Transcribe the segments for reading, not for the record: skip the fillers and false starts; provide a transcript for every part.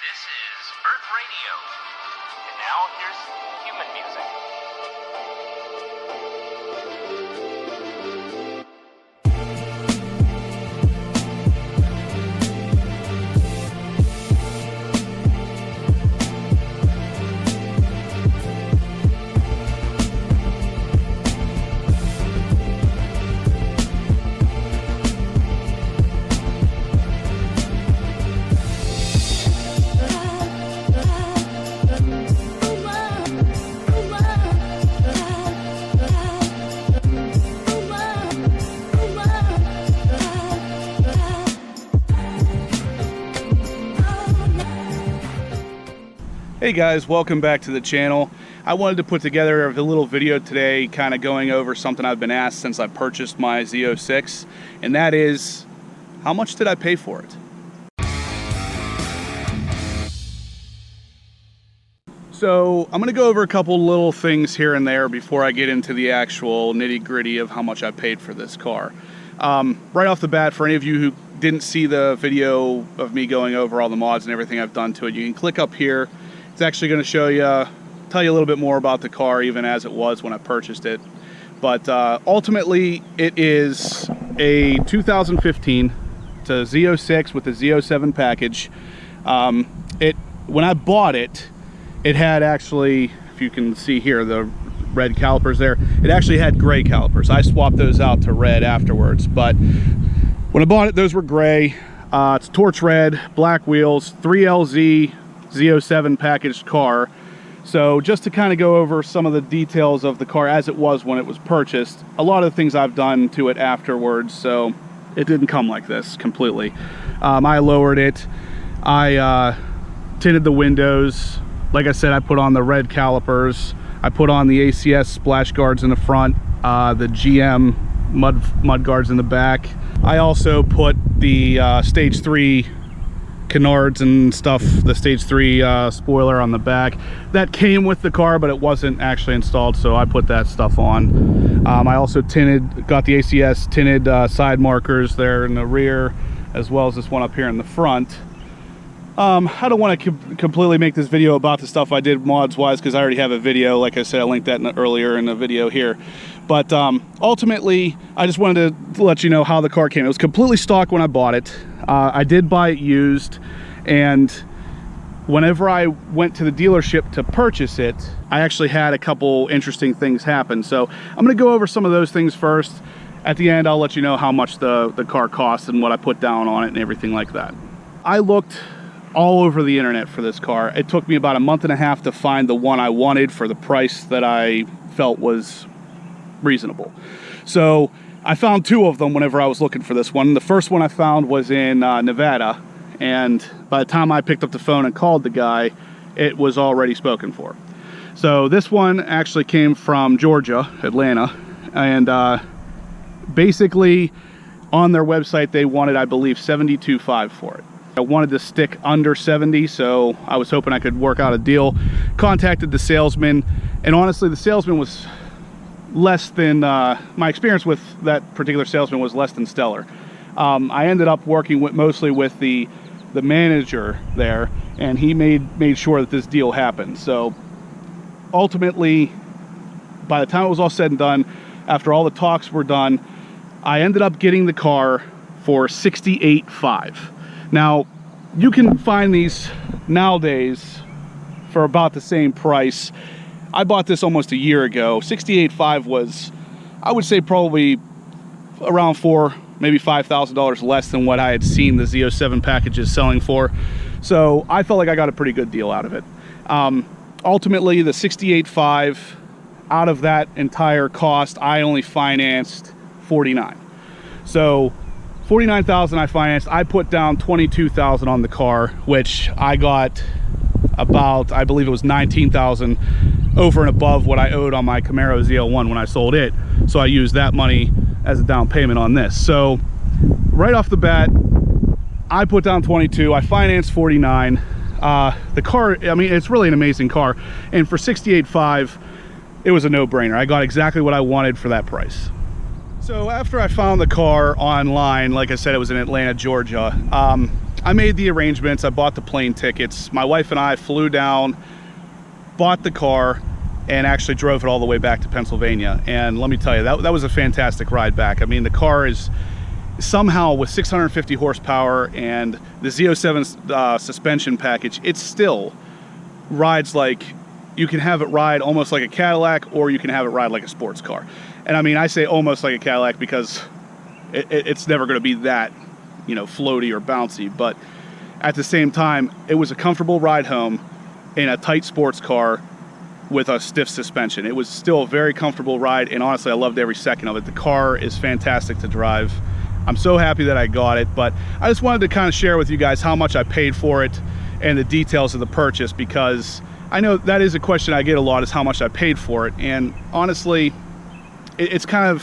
This is Earth Radio. And now here's human music. Hey guys, welcome back to the channel. I wanted to put together a little video today kind of going over something I've been asked since I purchased my Z06, and that is, how much did I pay for it? So I'm going to go over a couple little things here and there before I get into the actual nitty-gritty of how much I paid for this car. Right off the bat, for any of you who didn't see the video of me going over all the mods and everything I've done to it, you can click up here. It's actually going to show you, tell you a little bit more about the car even as it was when I purchased it. But ultimately, it is a 2015. It's a Z06 with a Z07 package. When I bought it, it had actually, if you can see here, the red calipers there, it actually had gray calipers. I swapped those out to red afterwards, but when I bought it, those were gray. It's torch red, black wheels, 3LZ, Z07 packaged car. So just to kind of go over some of the details of the car as it was when it was purchased, a lot of the things I've done to it afterwards, so it didn't come like this completely. I lowered it, I tinted the windows, like I said, I put on the red calipers, I put on the ACS splash guards in the front, the GM mud guards in the back. I also put the stage 3 canards and stuff, the stage 3 spoiler on the back. That came with the car, but it wasn't actually installed, so I put that stuff on. I also tinted, got the ACS tinted side markers there in the rear, as well as this one up here in the front. I don't want to completely make this video about the stuff I did mods wise, because I already have a video. Like I said, I linked that earlier in the video here. But ultimately, I just wanted to let you know how the car came. It was completely stock when I bought it. I did buy it used, and whenever I went to the dealership to purchase it, I actually had a couple interesting things happen. So I'm going to go over some of those things first. At the end, I'll let you know how much the car cost and what I put down on it and everything like that. I looked all over the internet for this car. It took me about a month and a half to find the one I wanted for the price that I felt was reasonable. So I found two of them whenever I was looking for this one. The first one I found was in Nevada, and by the time I picked up the phone and called the guy, it was already spoken for. So this one actually came from Georgia, Atlanta, and basically on their website they wanted, I believe, $72,500 for it. I wanted to stick under 70, so I was hoping I could work out a deal. Contacted the salesman, and honestly, the salesman was less than, my experience with that particular salesman was less than stellar. I ended up working mostly with the manager there, and he made sure that this deal happened. So ultimately, by the time it was all said and done, after all the talks were done, I ended up getting the car for $68,500. Now, you can find these nowadays for about the same price. I bought this almost a year ago. $68,500 was, I would say, probably around $4,000, maybe $5,000 less than what I had seen the Z07 packages selling for. So I felt like I got a pretty good deal out of it. Ultimately, the $68,500, out of that entire cost, I only financed $49,000. So $49,000 I financed. I put down $22,000 on the car, which I got about, I believe it was $19,000 over and above what I owed on my Camaro Z01 when I sold it. So I used that money as a down payment on this. So right off the bat, I put down $22,000. I financed $49,000. The car, I mean, it's really an amazing car, and for $68,500, it was a no-brainer. I got exactly what I wanted for that price. So after I found the car online, like I said, it was in Atlanta, Georgia, I made the arrangements. I bought the plane tickets. My wife and I flew down, bought the car, and actually drove it all the way back to Pennsylvania. And let me tell you, that was a fantastic ride back. I mean, the car is somehow, with 650 horsepower and the Z06 suspension package, it still rides like, you can have it ride almost like a Cadillac, or you can have it ride like a sports car. And I mean, I say almost like a Cadillac because it's never going to be that, you know, floaty or bouncy. But at the same time, it was a comfortable ride home in a tight sports car with a stiff suspension. It was still a very comfortable ride, and honestly, I loved every second of it. The car is fantastic to drive. I'm so happy that I got it, but I just wanted to kind of share with you guys how much I paid for it and the details of the purchase, because I know that is a question I get a lot, is how much I paid for it. And honestly, it's kind of,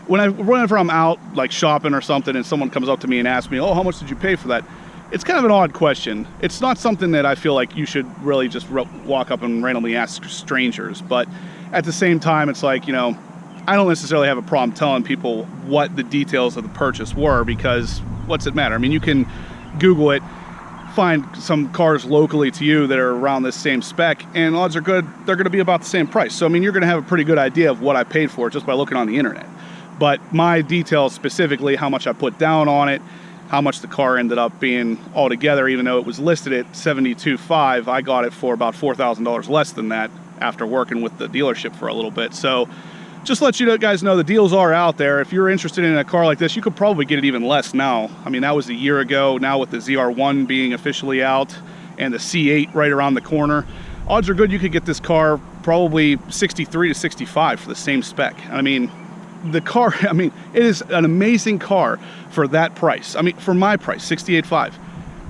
whenever I'm out like shopping or something and someone comes up to me and asks me, oh, how much did you pay for that? It's kind of an odd question. It's not something that I feel like you should really just walk up and randomly ask strangers. But at the same time, it's like, you know, I don't necessarily have a problem telling people what the details of the purchase were, because what's it matter? I mean, you can Google it, find some cars locally to you that are around this same spec, and odds are good they're going to be about the same price. So, I mean, you're going to have a pretty good idea of what I paid for it just by looking on the internet. But my details specifically, how much I put down on it, how much the car ended up being altogether, even though it was listed at $72,500, I got it for about $4,000 less than that after working with the dealership for a little bit. So just let you guys know, the deals are out there. If you're interested in a car like this, you could probably get it even less now. I mean, that was a year ago. Now with the ZR1 being officially out and the C8 right around the corner, odds are good you could get this car probably 63 to 65 for the same spec. I mean, the car, I mean, it is an amazing car for that price. I mean, for my price, $68,500.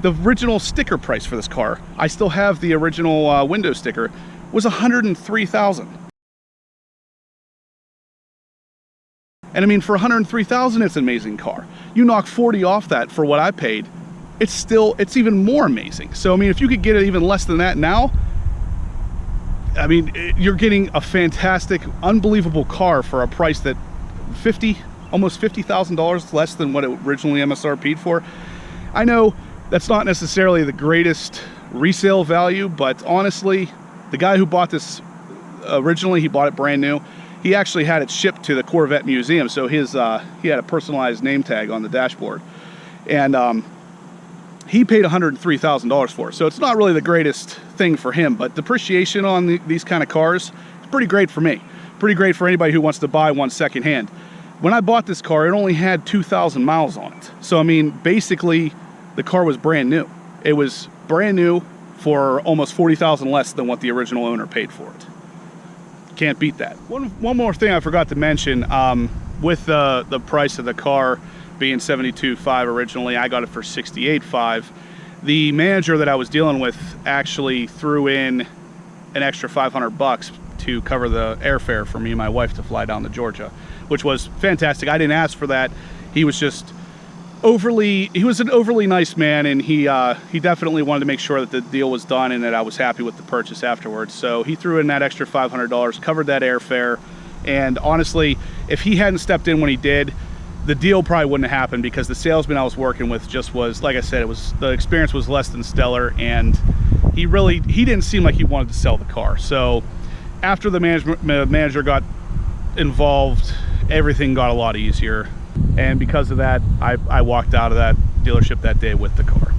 The original sticker price for this car, I still have the original window sticker, was $103,000. And I mean, for $103,000, it's an amazing car. You knock 40 off that for what I paid, it's even more amazing. So, I mean, if you could get it even less than that now, I mean, you're getting a fantastic, unbelievable car for a price that almost $50,000 less than what it originally MSRP'd for. I know that's not necessarily the greatest resale value, but honestly, the guy who bought this originally, he bought it brand new. He actually had it shipped to the Corvette Museum, so he had a personalized name tag on the dashboard, and he paid $103,000 for it. So it's not really the greatest thing for him, but depreciation on these kind of cars is pretty great for me. Pretty great for anybody who wants to buy one secondhand. When I bought this car, it only had 2,000 miles on it. So, I mean, basically, the car was brand new. It was brand new for almost $40,000 less than what the original owner paid for it. Can't beat that. One more thing I forgot to mention, with the price of the car being $72,500 originally, I got it for $68,500. The manager that I was dealing with actually threw in an extra $500 to cover the airfare for me and my wife to fly down to Georgia, which was fantastic. I didn't ask for that. He was just he was an overly nice man, and he definitely wanted to make sure that the deal was done and that I was happy with the purchase afterwards. So he threw in that extra $500, covered that airfare, and honestly, if he hadn't stepped in when he did, the deal probably wouldn't have happened, because the salesman I was working with just was, like I said, the experience was less than stellar, and he didn't seem like he wanted to sell the car. So after the manager got involved, everything got a lot easier. And because of that, I walked out of that dealership that day with the car.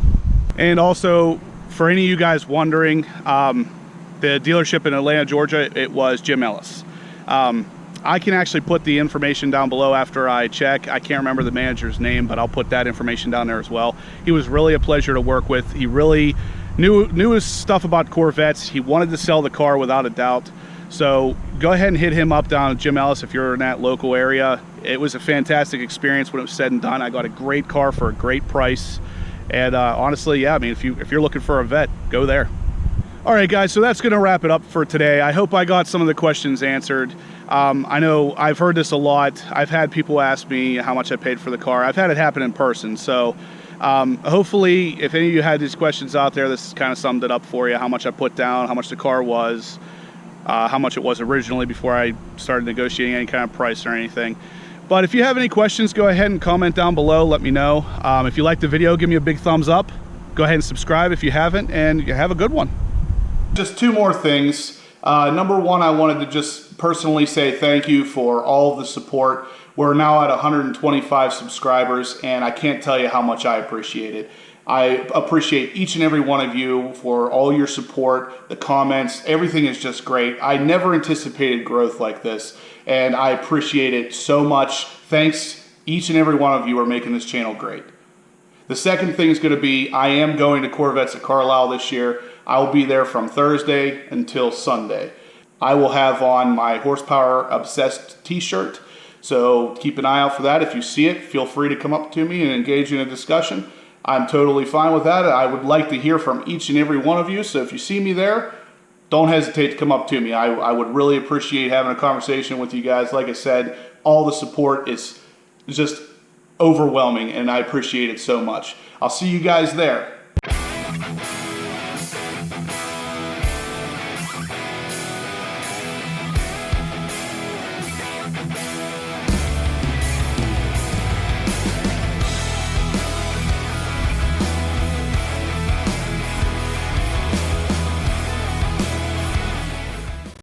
And also, for any of you guys wondering, the dealership in Atlanta, Georgia, it was Jim Ellis. I can actually put the information down below after I check. I can't remember the manager's name, but I'll put that information down there as well. He was really a pleasure to work with. He really knew his stuff about Corvettes. He wanted to sell the car without a doubt. So go ahead and hit him up down at Jim Ellis if you're in that local area. It was a fantastic experience when it was said and done. I got a great car for a great price. And honestly, yeah, I mean, if you're looking for a vet, go there. All right, guys, so that's going to wrap it up for today. I hope I got some of the questions answered. I know I've heard this a lot. I've had people ask me how much I paid for the car. I've had it happen in person. So hopefully, if any of you had these questions out there, this kind of summed it up for you, how much I put down, how much the car was, how much it was originally before I started negotiating any kind of price or anything. But if you have any questions, go ahead and comment down below. Let me know. If you liked the video, give me a big thumbs up. Go ahead and subscribe if you haven't, and you have a good one. Just two more things. Number one, I wanted to just personally say thank you for all of the support. We're now at 125 subscribers, and I can't tell you how much I appreciate it. I appreciate each and every one of you for all your support, the comments, everything is just great. I never anticipated growth like this, and I appreciate it so much. Thanks, each and every one of you are making this channel great. The second thing is going to be, I am going to Corvettes at Carlisle this year. I will be there from Thursday until Sunday. I will have on my Horsepower Obsessed t-shirt, so keep an eye out for that. If you see it, feel free to come up to me and engage in a discussion. I'm totally fine with that. I would like to hear from each and every one of you, so if you see me there, don't hesitate to come up to me. I would really appreciate having a conversation with you guys. Like I said, all the support is just overwhelming, and I appreciate it so much. I'll see you guys there.